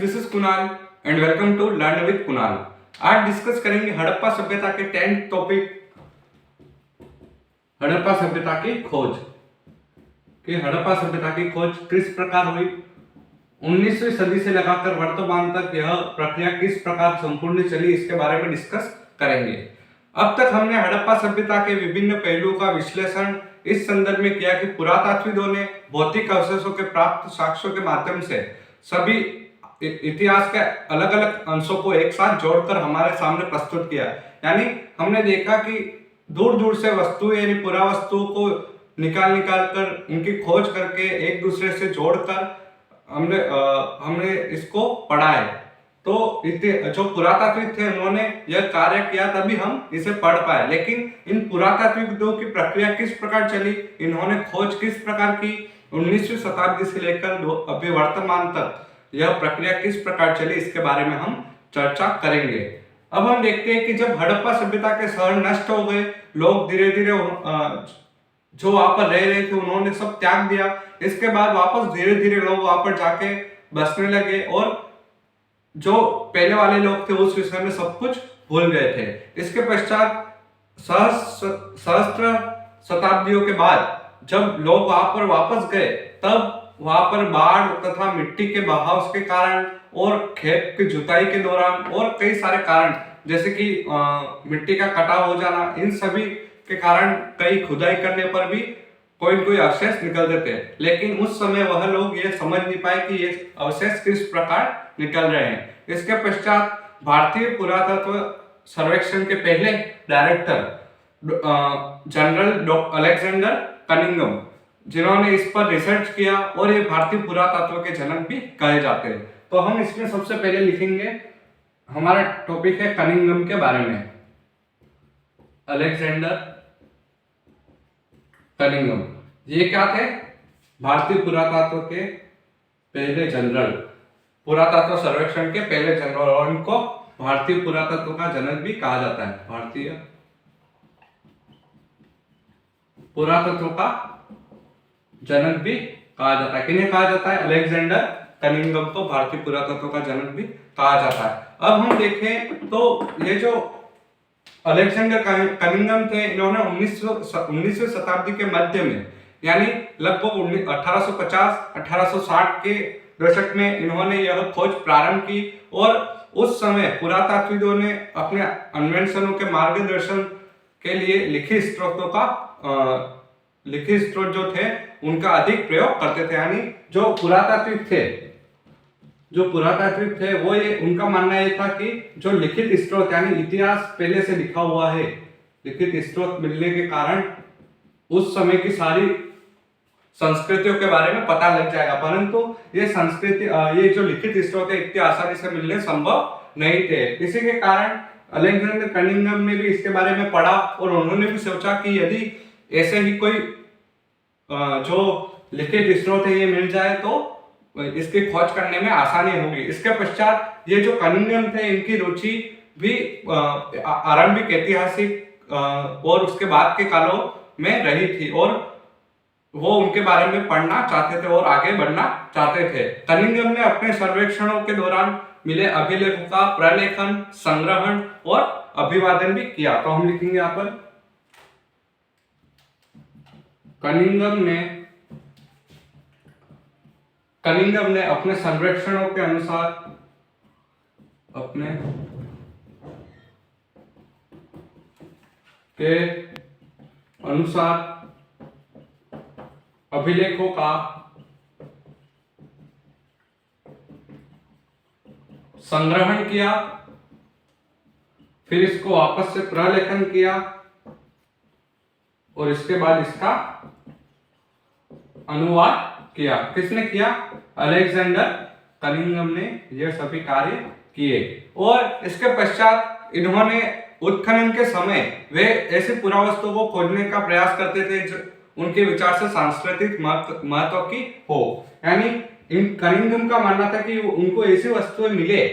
This is Kunal and welcome to learn with Kunal. आज discuss करेंगे हड़प्पा सभ्यता के 10th टॉपिक, हड़प्पा सभ्यता की खोज। कि हड़प्पा सभ्यता की खोज किस प्रकार हुई, 19वीं सदी से लगाकर वर्तमान तक यह प्रक्रिया किस प्रकार संपूर्ण चली, इसके बारे में डिस्कस करेंगे। अब तक हमने हड़प्पा सभ्यता के विभिन्न पहलुओं का विश्लेषण इस संदर्भ में किया कि पुरातात्विदों ने भौतिक अवशेषों के प्राप्त साक्ष्यों के माध्यम से सभी इतिहास के अलग अलग अंशों को एक साथ जोड़कर हमारे सामने प्रस्तुत किया। यानी हमने देखा कि दूर दूर से वस्तुएं यानी पुरावस्तुओं को निकाल कर उनकी खोज करके एक दूसरे से जोड़कर हमने इसको पढ़ा है। तो जो पुरातात्विक थे उन्होंने यह कार्य किया तभी हम इसे पढ़ पाए। लेकिन इन पुरातात्विकों की प्रक्रिया किस प्रकार चली, इन्होंने खोज किस प्रकार की, 19वीं शताब्दी से लेकर अभी वर्तमान तक यह प्रक्रिया किस प्रकार चली, इसके बारे में हम चर्चा करेंगे। अब हम देखते हैं कि जब हड़प्पा सभ्यता के शहर नष्ट हो गए, लोग धीरे धीरे जो वहां पर रह रहे थे उन्होंने सब त्याग दिया। इसके बाद वापस धीरे धीरे लोग वहां पर जाके बसने लगे और जो पहले वाले लोग थे उस विषय में सब कुछ भूल गए थे। इसके पश्चात सहस्त्र शताब्दियों के बाद जब लोग वहां पर वापस गए, तब वहां पर बाढ़ तथा मिट्टी के बहाव के कारण और खेत की जुताई के दौरान और कई सारे कारण जैसे कि मिट्टी का कटाव हो जाना, इन सभी के कारण कई खुदाई करने पर भी कोई अवशेष निकलते थे। लेकिन उस समय वह लोग ये समझ नहीं पाए कि ये अवशेष किस प्रकार निकल रहे हैं। इसके पश्चात भारतीय पुरातत्व सर्वेक्षण के पहले डायरेक्टर जनरल अलेक्जेंडर कनिंघम, जिन्होंने इस पर रिसर्च किया और ये भारतीय पुरातत्व के जनक भी कहे जाते हैं। तो हम इसमें सबसे पहले लिखेंगे, हमारा टॉपिक है कनिंघम के बारे में। अलेक्जेंडर कनिंघम ये क्या थे? भारतीय पुरातत्व के पहले जनरल, पुरातत्व सर्वेक्षण के पहले जनरल, और उनको भारतीय पुरातत्व का जनक भी कहा जाता है। भारतीय पुरातत्व का जनक भी कहा जाता है। किन्हें कहा जाता है? अलेक्जेंडर कनिंघम को भारतीय पुरातत्व का जनक भी कहा जाता है। अब हम देखें तो ये जो अलेक्जेंडर कनिंघम थे, इन्होंने 19वीं शताब्दी के मध्य में यानी लगभग 1850-1860 के दशक में इन्होंने यह खोज प्रारंभ की। और उस समय पुरातात्विदों ने अपने अन्वेषणों के मार्गदर्शन के लिए लिखित स्रोत जो थे उनका अधिक प्रयोग करते थे। यानी जो पुरातात्विक थे वो ये उनका मानना ये था कि जो लिखित स्रोत यानी इतिहास पहले से लिखा हुआ है, लिखित स्रोत मिलने के कारण उस समय की सारी संस्कृतियों के बारे में पता लग जाएगा। परंतु ये जो लिखित स्रोत है इतनी आसानी से मिलने संभव नहीं थे। इसी के कारण अलेक्जेंडर कनिंघम ने भी इसके बारे में पढ़ा और उन्होंने भी सोचा कि यदि ऐसे ही कोई जो लिखित स्रोत है ये मिल जाए तो इसकी खोज करने में आसानी होगी। इसके पश्चात ये जो कनिंघम थे इनकी रुचि भी आरंभिक ऐतिहासिक और उसके बाद के कालों में रही थी और वो उनके बारे में पढ़ना चाहते थे और आगे बढ़ना चाहते थे। कनिंघम ने अपने सर्वेक्षणों के दौरान मिले अभिलेखों का प्रलेखन, संग्रहण और अभिवादन भी किया। तो हम लिखेंगे यहाँ पर कनिंघम ने अपने सर्वेक्षणों के अनुसार अभिलेखों का संग्रहण किया, फिर इसको वापस से प्रलेखन किया और इसके बाद इसका अनुवाद किया। किसने किया? अलेक्जेंडर कनिंघम ने यह सभी कार्य किए। और इसके पश्चात इन्होंने उत्खनन के समय वे ऐसे पुरावस्तुओं को खोजने का प्रयास करते थे जो उनके विचार से सांस्कृतिक महत्व की हो। यानी इन कनिंघम का मानना था कि उनको ऐसी वस्तुएं मिले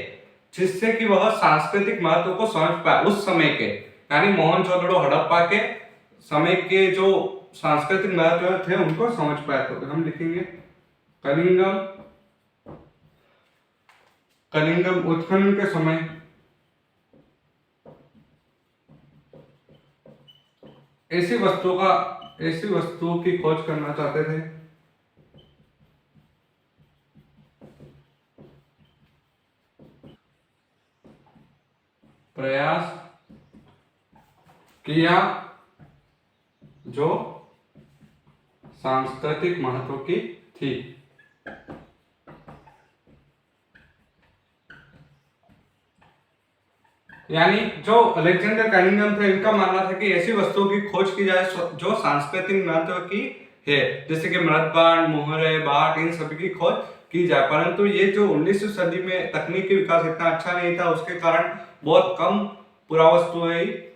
जिससे कि वह सांस्कृतिक महत्व को समझ पाए उस समय के, यानी मोहनजोदड़ो हड़प्पा के समय के जो सांस्कृतिक महत्व थे उनको समझ पाए। तो हम लिखेंगे कनिंघम कलिंगम उत्खनन के समय ऐसी वस्तुओं की खोज करना चाहते थे प्रयास किया जो सांस्कृतिक महत्व की थी। यानी जो अलेक्जेंडर कनिंघम थे, इनका मानना था कि ऐसी वस्तुओं की खोज की जाए जो सांस्कृतिक महत्व की है, जैसे कि मृदपाण, मोहरे, बाट, इन सभी की खोज की जाए। परंतु ये जो 19वीं सदी में तकनीकी विकास इतना अच्छा नहीं था, उसके कारण बहुत कम पुरावस्तुएं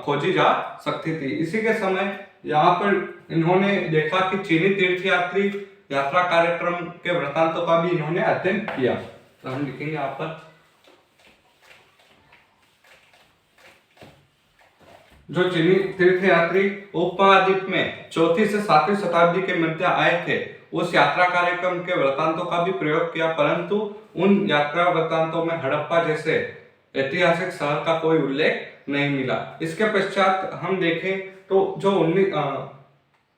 खोजी जा सकती थी। इसी के समय यहाँ पर इन्होंने देखा कि चीनी तीर्थयात्री यात्रा कार्यक्रम के वृत्तांतों का भी इन्होंने अध्ययन किया। तो हम लिखेंगे यहाँ पर जो चीनी तीर्थयात्री उपमहाद्वीप में 4वीं से 7वीं शताब्दी के मध्य आए थे, उस यात्रा कार्यक्रम के वृत्तांतों का भी प्रयोग किया, परंतु उन यात्रा वृत्तांतों में हड़प्पा जैसे ऐतिहासिक शहर का कोई उल्लेख नहीं मिला। इसके पश्चात हम देखें तो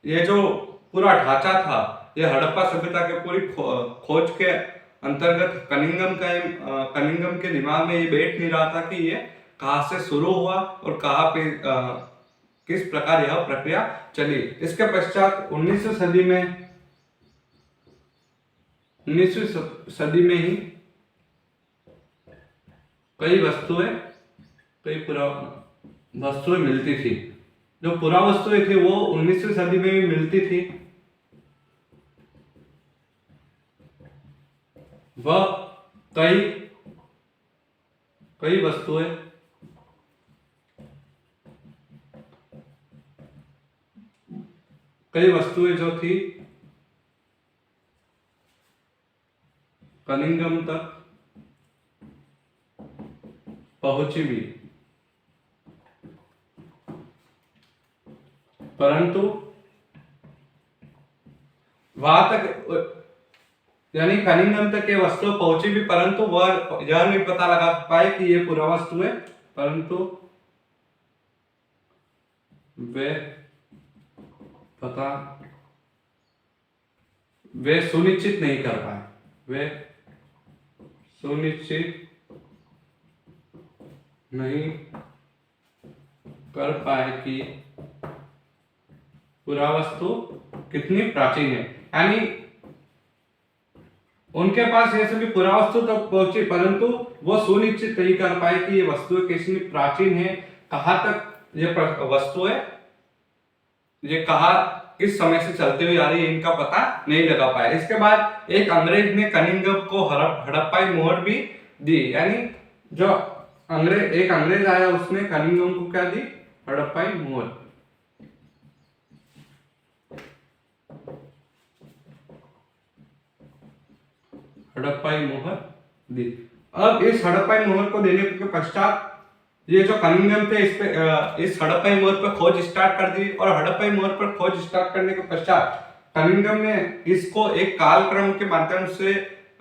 ये जो पूरा ढांचा था, ये हड़प्पा सभ्यता के पूरी खोज के अंतर्गत कनिंघम के दिमाग में ये बैठ नहीं रहा था कि ये कहाँ से शुरू हुआ और कहाँ पे किस प्रकार यह प्रक्रिया चली। इसके पश्चात 19वीं सदी में ही कई वस्तुएं मिलती थी। जो पुरा वस्तुएं थी वो 19वीं सदी में भी मिलती थी। वह कई वस्तुएं जो थी कनिंघम तक पहुंची भी, परंतु वहां तक यानी कनिंघम तक ये वस्तु पहुंची भी, परंतु वह यह नहीं पता लगा पाए कि ये पूरा वस्तु है, परंतु वे सुनिश्चित नहीं कर पाए। वे सुनिश्चित नहीं कर पाए कि पुरावस्तु कितनी प्राचीन है। यानी उनके पास ये सभी पुरावस्तु तक पहुंची, परंतु वो सुनिश्चित नहीं कर पाए कि ये वस्तुएं कितनी प्राचीन है, कहाँ तक ये वस्तुएं ये कहाँ किस समय से चलती हुई आ रही है, इनका पता नहीं लगा पाया। इसके बाद एक अंग्रेज ने कनिंघम को हड़प्पाई मोहर भी दी। यानी जो एक अंग्रेज आया, उसने कनिंघम को क्या दी? हड़प्पाई मोहर। हड़प्पाई मोहर दी। अब इस हड़प्पाई मोहर को देने के पश्चात ये जो कनिंघम थे इस हड़प्पाई मोहर पर खोज स्टार्ट कर दी, और हड़प्पाई मोहर पर खोज स्टार्ट करने के पश्चात कनिंघम ने इसको एक कालक्रम के माध्यम से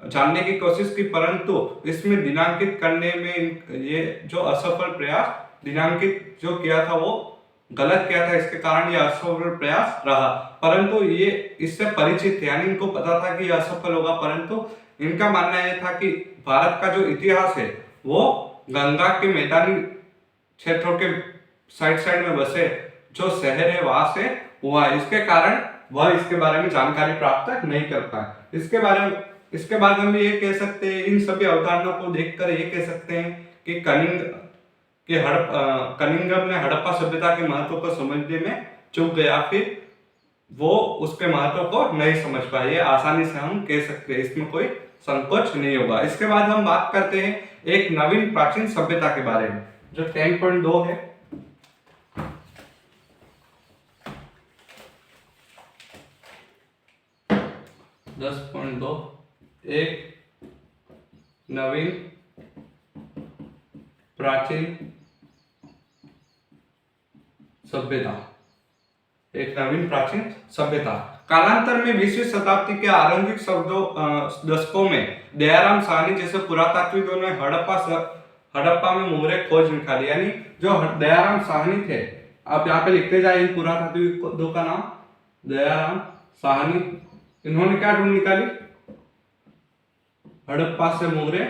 जानने की कोशिश की, परंतु इसमें दिनांकित करने में ये जो असफल प्रयास दिनांकित जो किया था वो गलत किया था, इसके कारण ये असफल प्रयास रहा। परंतु ये इससे परिचित थे, यानी इनको पता था कि ये असफल होगा, परंतु इनका मानना यह था कि भारत का जो इतिहास है वो गंगा के मैदानी क्षेत्रों के साइड में बसे जो शहर है वहां से हुआ है, इसके कारण वह इसके बारे में जानकारी प्राप्त नहीं कर पाए। इसके बाद हम ये कह सकते हैं, इन सभी अवधारणा को देखकर ये कह सकते हैं कि कनिंघम ने हड़प्पा सभ्यता के महत्व को समझने में चूक गया, फिर वो उसके महत्व को नहीं समझ पाए। ये आसानी से हम कह सकते हैं, इसमें कोई संकोच नहीं होगा। इसके बाद हम बात करते हैं एक नवीन प्राचीन सभ्यता के बारे में, जो 10.2 है। एक नवीन प्राचीन सभ्यता। कालांतर में 20वीं शताब्दी के आरंभिक दशकों में दयाराम साहनी जैसे पुरातात्विकों ने हड़प्पा में मोहरे खोज निकाली। यानी जो दयाराम साहनी थे, आप यहाँ पे लिखते जाए इन पुरातात्विकों का नाम, दयाराम साहनी, इन्होंने क्या ढूंढ निकाली? हड़प्पा से मोहरे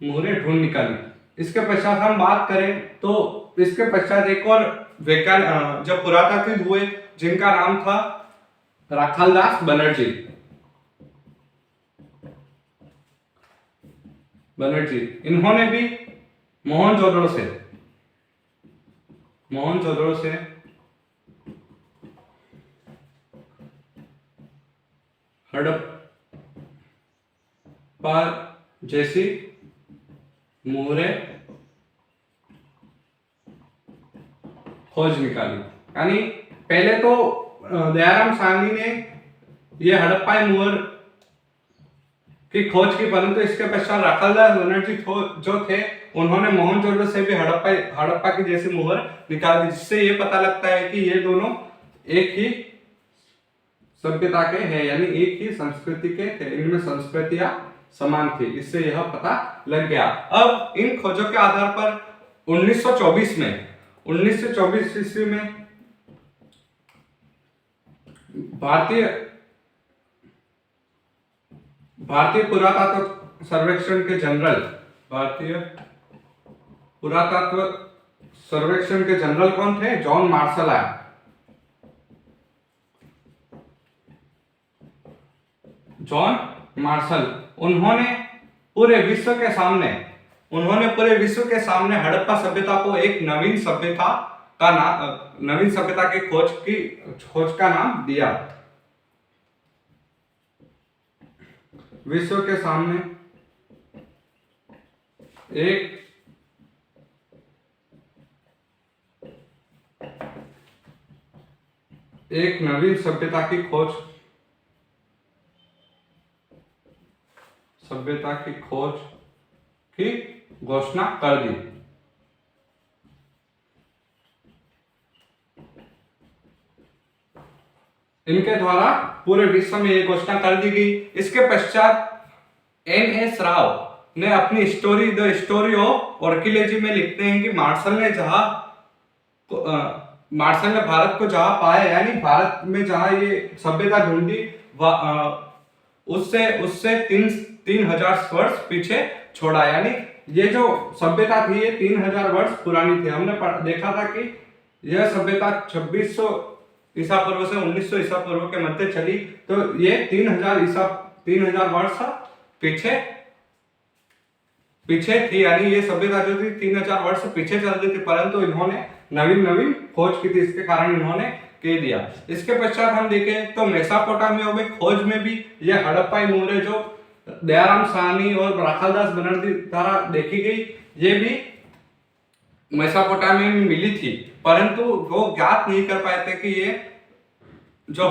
ढूंढ निकाली। इसके पश्चात हम बात करें तो इसके पश्चात एक और वैज्ञानिक जब पुरातात्विक हुए जिनका नाम था राखालदास बनर्जी। इन्होंने भी मोहनजोदड़ो से हड़प्पा जैसी मोहरे खोज निकाली। यानी पहले तो दयाराम साहनी ने ये हड़प्पा मोहर की खोज की, परंतु इसके पश्चात राखालदास बनर्जी जो थे उन्होंने मोहनजोदड़ो से भी हड़प्पा की जैसी मोहर निकाल दी, जिससे ये पता लगता है कि ये दोनों एक ही सभ्यता के हैं, यानी एक ही संस्कृति के थे, इनमें संस्कृतियां समान थी, इससे यह पता लग गया। अब इन खोजों के आधार पर 1924 ईस्वी में भारतीय पुरातत्व सर्वेक्षण के जनरल कौन थे? जॉन मार्शल आए। जॉन मार्शल, उन्होंने पूरे विश्व के सामने हड़प्पा सभ्यता को एक नवीन सभ्यता की खोज का नाम दिया। विश्व के सामने एक नवीन सभ्यता की घोषणा कर दी। इनके द्वारा पूरे विश्व में ये घोषणा कर दी गई। इसके पश्चात N.S. राव ने अपनी द स्टोरी ऑफ आर्कियोलॉजी में लिखते हैं कि मार्शल ने भारत को जहां पाया, यानी भारत में जहां ये सभ्यता ढूंढी, उससे 3000 वर्ष पीछे छोड़ा। यानी ये जो सभ्यता थी ये 3000 वर्ष पुरानी थी। हमने देखा था कि यह सभ्यता 2600 ईसा पूर्व से 1900 ईसा पूर्व के मध्य चली, तो ये 3000 वर्ष पीछे थी। यानी ये सभ्यता जो थी 3000 वर्ष पीछे चल रही थी, परंतु इन्होंने नवीन खोज की थी, इसके कारण इन्होंने कह दिया। इसके पश्चात हम देखें तो मेसोपोटामिया में खोज में भी ये हड़प्पाई मोहरे जो दयाराम साहनी और राखालदास बनर्जी द्वारा देखी गई, ये भी मेसोपोटामिया में मिली थी, परंतु वो ज्ञात नहीं कर पाए थे कि ये जो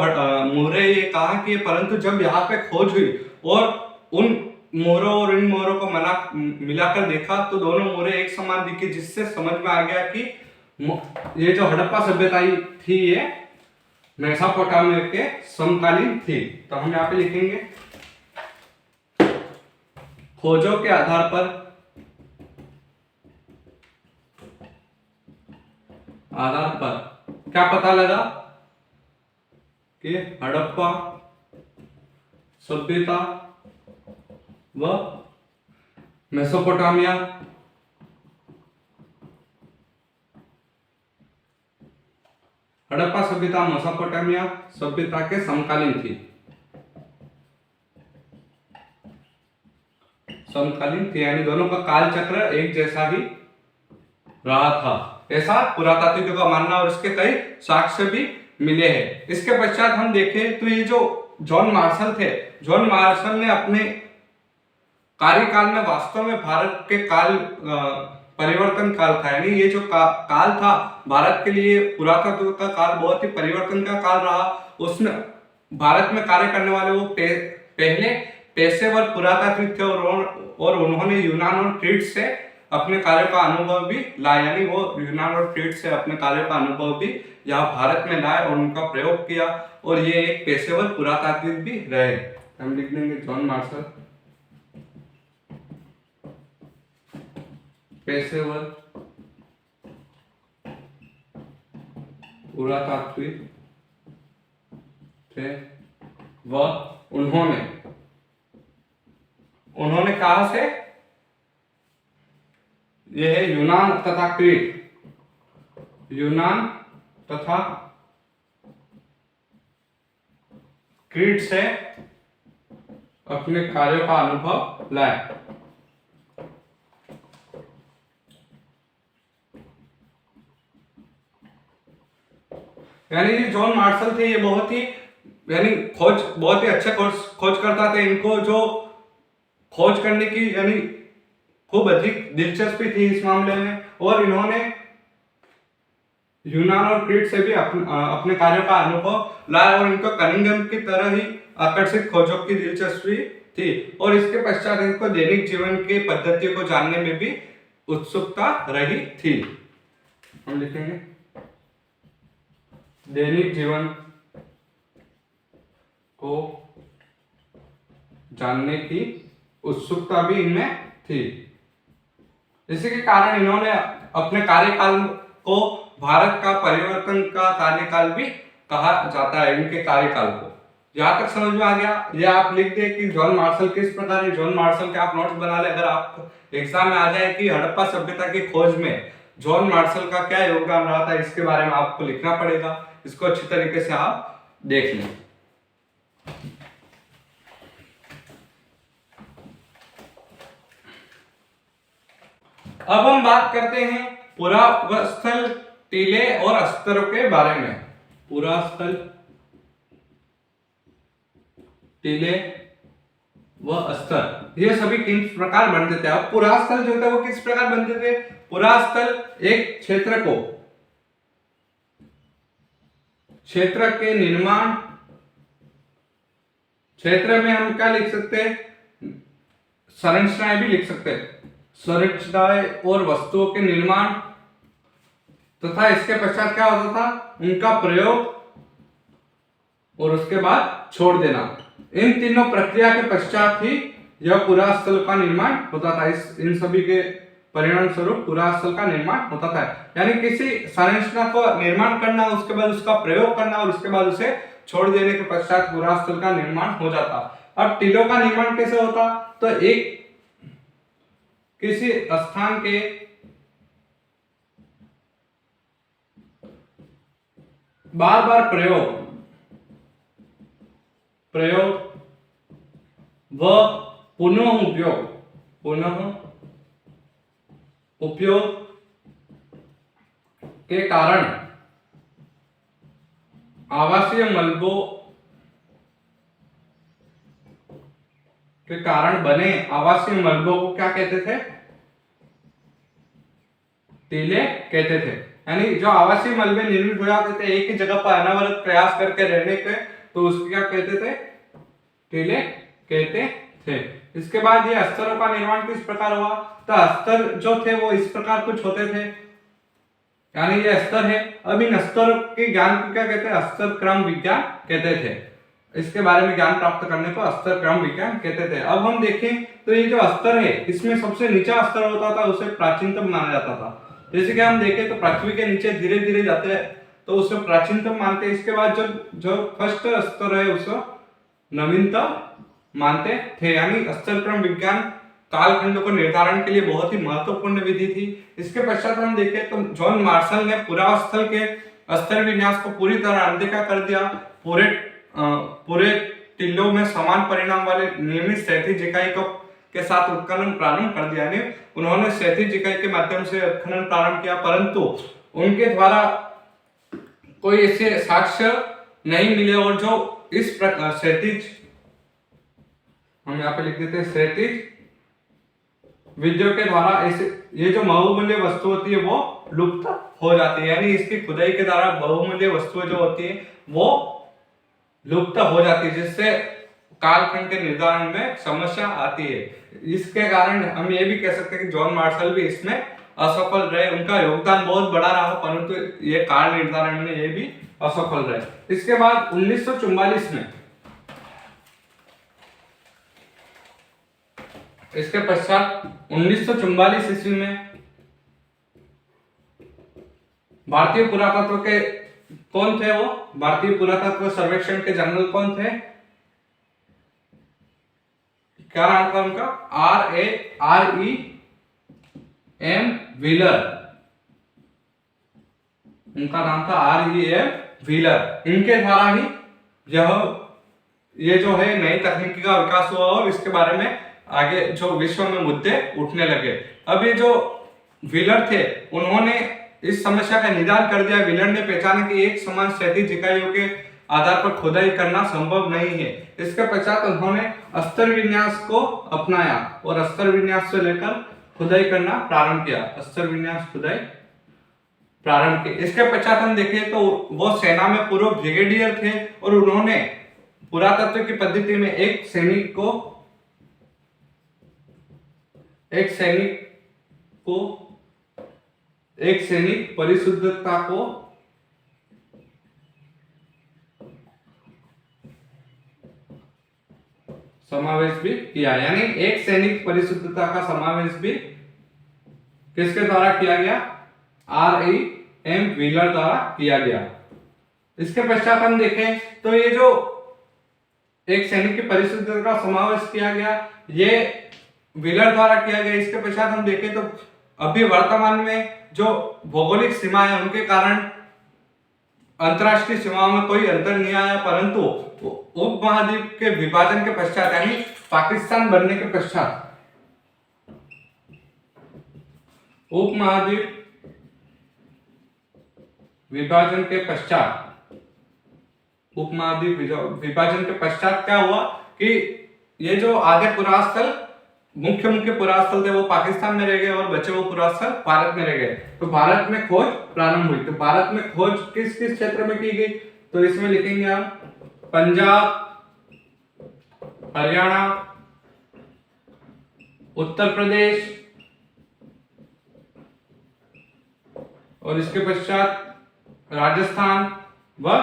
मोहरे ये कहाँ की है। परंतु जब यहाँ पे खोज हुई और उन मोहरों और इन मोहरों को मिलाकर देखा तो दोनों मोहरे एक समान दिखी, जिससे समझ में आ गया कि ये जो हड़प्पा सभ्यता थी ये मेसोपोटामिया के समकालीन थी। तो हम यहाँ पे लिखेंगे खोजों के आधार पर क्या पता लगा कि हड़प्पा सभ्यता व मेसोपोटामिया मेसोपोटामिया सभ्यता के समकालीन थी, यानी दोनों का काल चक्र एक जैसा ही रहा था, ऐसा पुरातात्विकों का मानना, और इसके कई साक्ष्य भी मिले हैं। इसके पश्चात हम देखें तो ये जो जॉन मार्शल ने अपने कार्यकाल में वास्तव में भारत के परिवर्तन काल था। यानी ये जो काल था भारत के लिए पुरातत्व का काल बहुत ही परिवर्तन का काल रहा। उसमें भारत में कार्य करने वाले वो पहले पेशेवर पुरातात्विक थे और उन्होंने यूनान और क्रीट से अपने कार्यों का अनुभव भी लाए, यानी वो यूनान और क्रीट से अपने कार्यों का अनुभव भी यहाँ भारत में लाए और उनका प्रयोग किया, और ये एक पेशेवर पुरातात्विक भी रहे। हम लिख देंगे जॉन मार्शल पेशेवर पुरातात्विक थे, व उन्होंने कहा से, यह है यूनान तथा क्रीट, यूनान तथा क्रीट से अपने कार्यों का अनुभव लाए। यानी ये जॉन मार्शल थे, ये बहुत ही बहुत ही अच्छे खोज करता थे। इनको जो खोज करने की यानी खूब अधिक दिलचस्पी थी इस मामले में, और इन्होंने यूनान और क्रीट से भी अपने कार्यों का अनुभव लाया, और इनको कनिंघम की तरह ही आकर्षित खोजों की दिलचस्पी थी, और इसके पश्चात इनको दैनिक जीवन की पद्धतियों को जानने में भी उत्सुकता रही थी। हम लिखेंगे दैनिक जीवन को जानने की उत्सुकता भी इनमें थी। इसी के कारण इन्होंने अपने कार्यकाल को भारत का परिवर्तन का कार्यकाल भी कहा जाता है, इनके कार्यकाल को। यहां तक समझ में आ गया? ये आप लिख दे कि जॉन मार्शल किस प्रकार है। जॉन मार्शल के आप नोट्स बना ले, अगर आप एग्जाम में आ जाए कि हड़प्पा सभ्यता की खोज में जॉन मार्शल का क्या योगदान रहा था, इसके बारे में आपको लिखना पड़ेगा। इसको अच्छी तरीके से आप देख लें। अब हम बात करते हैं पुरास्थल टीले और अस्तरों के बारे में। पुरास्थल टीले व अस्तर ये सभी किस प्रकार बनते थे। अब पुरास्थल जो थे वो किस प्रकार बनते थे? पुरास्थल एक क्षेत्र के निर्माण, क्षेत्र में हम क्या लिख सकते हैं? संरचनाएं भी लिख सकते हैं। संरचनाएं और वस्तुओं के निर्माण तथा इसके पश्चात क्या होता था? उनका प्रयोग और उसके बाद छोड़ देना। इन तीनों प्रक्रिया के पश्चात ही यह पुरास्थल का निर्माण होता था। इन सभी के परिणाम स्वरूप पुरास्थल का निर्माण होता था। यानी किसी संरचना को निर्माण करना, उसके बाद उसका प्रयोग करना और उसके बाद उसे छोड़ देने के पश्चात पुरास्थल का निर्माण हो जाता। अब टीलों का निर्माण कैसे होता? तो एक किसी स्थान के बार बार प्रयोग व पुनः उपयोग के कारण आवासीय मलबों के कारण बने आवासीय मलबों को क्या कहते थे? टीले कहते थे। यानी जो आवासीय मलबे निर्मित हो जाते थे एक ही जगह पर अनवरत प्रयास करके रहने के, तो उसको क्या कहते थे? टीले कहते थे। इसके बाद ये अस्तरों का निर्माण किस प्रकार हुआ? तो अस्तर जो थे वो इस प्रकार कुछ होते थे, यानी ये अस्तर है। अब इन अस्तरों के ज्ञान को क्या कहते हैं? अस्तर क्रम विज्ञान कहते थे। इसके बारे में ज्ञान प्राप्त करने को अस्तर क्रम विज्ञान कहते थे। अब हम देखें तो ये जो अस्तर है इसमें सबसे नीचा स्तर होता था उसे प्राचीनतम माना जाता था। जैसे कि हम देखें तो पृथ्वी के नीचे धीरे धीरे जाते हैं तो उसे प्राचीनतम मानते हैं। इसके बाद जो फर्स्ट स्तर है उसको नवीनतम मानते थे। यानी अस्तर क्रम विज्ञान कालखंड को निर्धारण के लिए बहुत ही महत्वपूर्ण विधि थी। इसके पश्चात हम देखें तो जॉन मार्शल ने पुरास्थल के स्तर विन्यास को पूरी तरह अनदेखा कर दिया। पूरे टीलों में समान परिणाम वाले नियमित क्षैतिज इकाई के साथ उत्खनन प्रारंभ कर दिया। यानी उन्होंने क्षैतिज इकाई के माध्यम से उत्खनन प्रारंभ किया, परंतु उनके द्वारा कोई ऐसे साक्ष्य नहीं मिले। और जो इस प्रकार क्षैतिज, हम यहाँ पे लिख देते हैं क्षैतिज विधियों के द्वारा ऐसे ये जो बहुमूल्य वस्तु होती है वो लुप्त हो जाती है। यानी इसकी खुदाई के द्वारा बहुमूल्य वस्तुएं जो होती है वो लुप्त हो जाती है, जिससे कालखंड के निर्धारण में समस्या आती है। इसके कारण हम ये भी कह सकते हैं कि जॉन मार्शल भी इसमें असफल रहे। उनका योगदान बहुत बड़ा रहा, परंतु ये काल निर्धारण में ये भी असफल रहे। इसके बाद 1944 में, इसके पश्चात 1944 ईस्वी में भारतीय पुरातत्व के कौन थे वो, भारतीय पुरातत्व सर्वेक्षण के जनरल कौन थे, क्या नाम था उनका, REM व्हीलर, उनका नाम था REM व्हीलर। इनके द्वारा ही ये जो है नई तकनीकी का विकास हुआ और इसके बारे में आगे जो विश्व में मुद्दे उठने लगे। अब ये जो व्हीलर थे उन्होंने इस समस्या का निदान कर दिया। व्हीलर ने पहचाना कि एक समान क्षैतिज इकाइयों के आधार पर खुदाई करना संभव नहीं है। इसके पश्चात उन्होंने अस्तर विन्यास को अपनाया और अस्तर विन्यास से लेकर खुदाई करना प्रारंभ किया, अस्तर विन्यास खुदाई प्रारंभ की। इसके पश्चात हम देखें तो वो सेना में पूर्व ब्रिगेडियर थे और उन्होंने पुरातत्व की पद्धति में एक सैनिक परिशुद्धता को समावेश भी किया, यानी एक सैनिक परिशुद्धता का समावेश भी किसके द्वारा किया गया, REM व्हीलर द्वारा किया गया। इसके पश्चात हम देखें तो ये जो एक सैनिक की परिशुद्धता का समावेश किया गया, ये व्हीलर द्वारा किया गया। इसके पश्चात हम देखें तो अभी वर्तमान में जो भौगोलिक सीमा है उनके कारण अंतरराष्ट्रीय सीमाओं में कोई अंतर नहीं आया, परंतु उपमहाद्वीप के विभाजन के पश्चात यानी पाकिस्तान बनने के पश्चात, उपमहाद्वीप विभाजन के पश्चात, उपमहाद्वीप विभाजन के पश्चात क्या हुआ कि ये जो आधे पुरास्थल मुख्य पुरास्थल थे वो पाकिस्तान में रह गए और बचे वो पुरास्थल भारत में रह गए। तो भारत में खोज प्रारंभ हुई। तो भारत में खोज किस किस क्षेत्र में की गई, तो इसमें लिखेंगे हम पंजाब, हरियाणा, उत्तर प्रदेश और इसके पश्चात राजस्थान व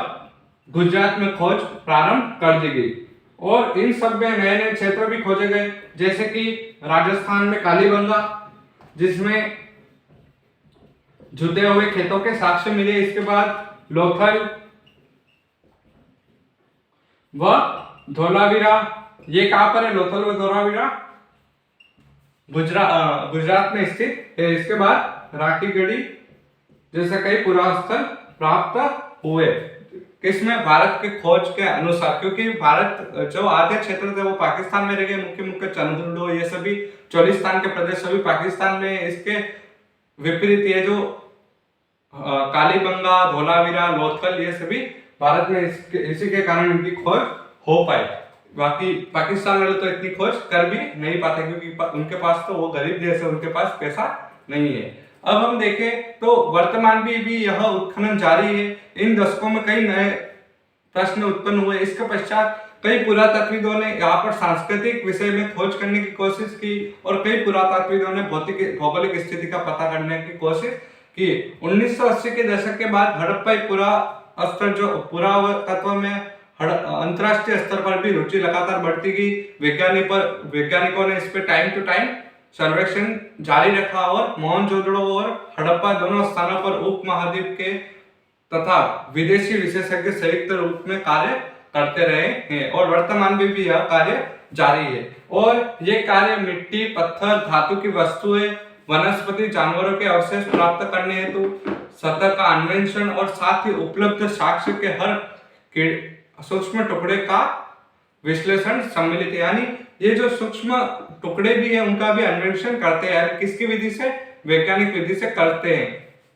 गुजरात में खोज प्रारंभ कर दी गई। और इन सब में नए नए क्षेत्र भी खोजे गए, जैसे कि राजस्थान में कालीबंगा जिसमें जुते हुए खेतों के साक्ष्य मिले। इसके बाद लोथल व धोलावीरा, ये कहां पर है, लोथल व धोलावीरा गुजरात में स्थित है। इसके बाद राखीगढ़ी जैसे कई पुरास्थल प्राप्त हुए, किसमें, भारत के खोज के अनुसार, क्योंकि भारत जो आधे क्षेत्र थे वो पाकिस्तान में रह गए, मुख्य चंद्रडो ये सभी चोलिस्तान के प्रदेश सभी पाकिस्तान में। इसके विपरीत ये जो कालीबंगा, धोलावीरा, लोथल ये सभी भारत में, इसी के कारण इनकी खोज हो पाई। बाकी पाकिस्तान वाले तो इतनी खोज कर भी नहीं पाते क्योंकि उनके पास तो वो गरीब देश है, उनके पास पैसा नहीं है। अब हम देखें तो वर्तमान में भी यह उत्खनन जारी है। इन दशकों में कई नए प्रश्न उत्पन्न हुए। इसके पश्चात कई पुरातत्वविदों ने यहाँ पर सांस्कृतिक विषय में खोज करने की कोशिश की और कई पुरातत्वविदों ने भौगोलिक स्थिति का पता करने की कोशिश की। 1980 के दशक के बाद हड़प्पा पुरातत्व में अंतरराष्ट्रीय स्तर पर भी रुचि लगातार बढ़ती गई। वैज्ञानिकों ने इस पे टाइम टू टाइम सर्वेक्षण जारी रखा और मोहनजोदड़ो और हड़प्पा दोनों स्थानों पर उपमहाद्वीप के तथा विदेशी विशेषज्ञ संयुक्त रूप में कार्य करते रहे हैं और वर्तमान में भी यह कार्य जारी है। और ये कार्य मिट्टी, पत्थर, धातु की वस्तुएं, वनस्पति, जानवरों के अवशेष प्राप्त करने हेतु सतह का अन्वेषण और साथ ही उपलब्ध साक्ष्य के हर सूक्ष्म टुकड़े का विश्लेषण सम्मिलित है। यानी ये जो सूक्ष्म टुकड़े भी है उनका भी अन्वेषण करते हैं, यानी किसकी विधि से, वैज्ञानिक विधि से करते हैं।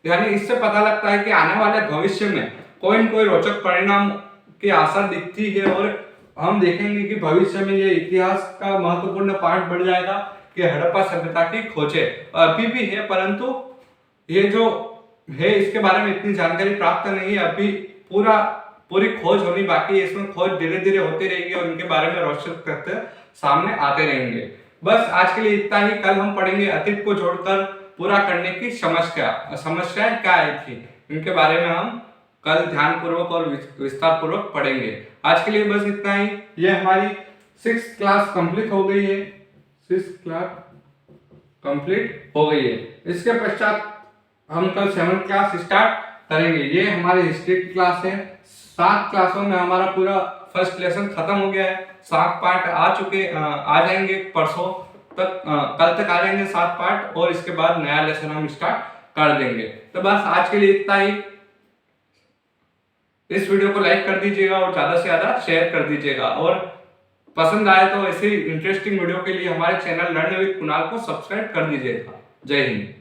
यानी इससे पता लगता है कि आने वाले भविष्य में कोई न कोई रोचक परिणाम की आशा दिखती है और हम देखेंगे कि भविष्य में ये इतिहास का महत्वपूर्ण पार्ट बढ़ जाएगा कि हड़प्पा सभ्यता की खोजें अभी भी है, परंतु ये जो है इसके बारे में इतनी जानकारी प्राप्त नहीं है। अभी पूरा पूरी खोज होनी बाकी है, इसमें खोज धीरे धीरे होती रहेगी और इनके बारे में रोशन करते सामने आते रहेंगे। बस आज के लिए इतना ही। कल हम पढ़ेंगे अतीत को जोड़कर पूरा करने की समस्याएं क्या आई थी, इनके बारे में हम कल ध्यानपूर्वक और विस्तार पूर्वक पढ़ेंगे। आज के लिए बस इतना ही। ये हमारी 6th क्लास कंप्लीट हो गई है, 6th क्लास कंप्लीट हो गई है। इसके पश्चात हम कल 7th क्लास स्टार्ट करेंगे। ये हमारी हिस्ट्री की क्लास है। 7 क्लासों में हमारा पूरा फर्स्ट लेसन खत्म हो गया है। 7 पार्ट आ जाएंगे परसों तक, कल तक आ जाएंगे 7 पार्ट, और इसके बाद नया लेसन हम स्टार्ट कर देंगे। तो बस आज के लिए इतना ही। इस वीडियो को लाइक कर दीजिएगा और ज्यादा से ज्यादा शेयर कर दीजिएगा, और पसंद आए तो ऐसे इंटरेस्टिंग वीडियो के लिए हमारे चैनल लर्न विद कुणाल को सब्सक्राइब कर दीजिएगा। जय हिंद।